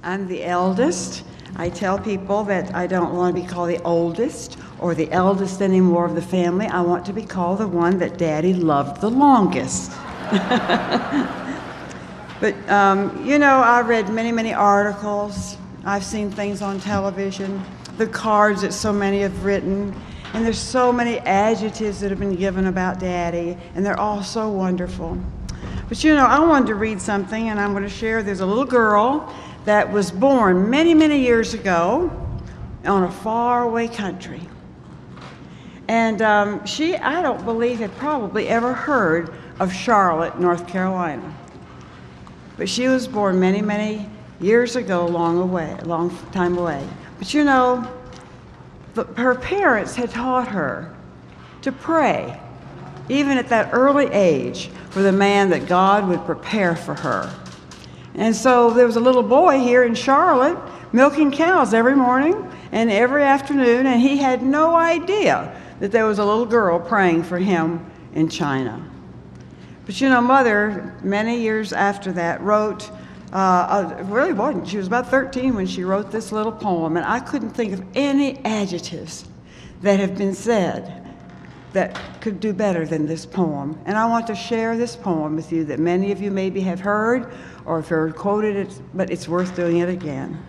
I'm the eldest. I tell people that I don't want to be called the oldest or the eldest anymore of the family. I want to be called the one that Daddy loved the longest. But, I read many, many articles. I've seen things on television, the cards that so many have written, and there's so many adjectives that have been given about Daddy, and they're all so wonderful. But, I wanted to read something, and I'm going to share. There's a little girl that was born many, many years ago on a faraway country. And I don't believe, had probably ever heard of Charlotte, North Carolina. But she was born many, many years ago, long time away. But her parents had taught her to pray, even at that early age, for the man that God would prepare for her. And so there was a little boy here in Charlotte milking cows every morning and every afternoon, and he had no idea that there was a little girl praying for him in China. But Mother, many years after that, wrote, really wasn't, she was about 13 when she wrote this little poem, and I couldn't think of any adjectives that have been said that could do better than this poem. And I want to share this poem with you that many of you maybe have heard or if you've quoted it, but it's worth doing it again.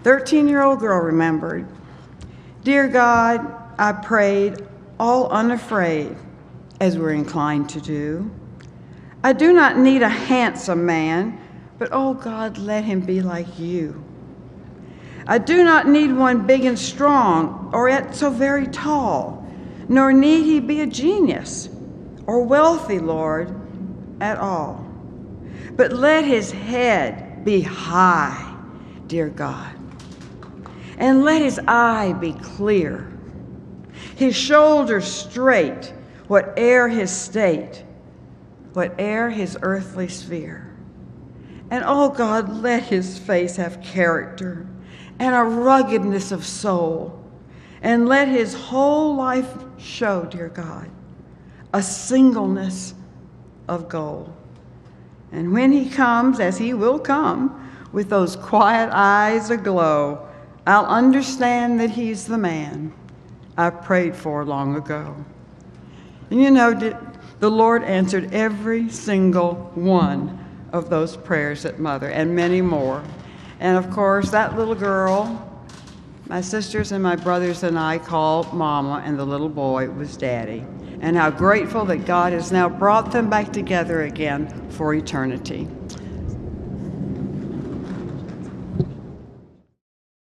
13-year-old girl remembered, "Dear God, I prayed, all unafraid, as we're inclined to do. I do not need a handsome man, but oh God, let him be like you. I do not need one big and strong, or yet so very tall, nor need he be a genius, or wealthy, Lord, at all. But let his head be high, dear God, and let his eye be clear, his shoulders straight, whate'er his state, whate'er his earthly sphere. And oh God, let his face have character and a ruggedness of soul, and let his whole life show, dear God, a singleness of goal. And when he comes, as he will come, with those quiet eyes aglow, I'll understand that he's the man I prayed for long ago." And the Lord answered every single one of those prayers at Mother, and many more. And of course, that little girl, my sisters and my brothers and I called Mama, and the little boy was Daddy. And how grateful that God has now brought them back together again for eternity.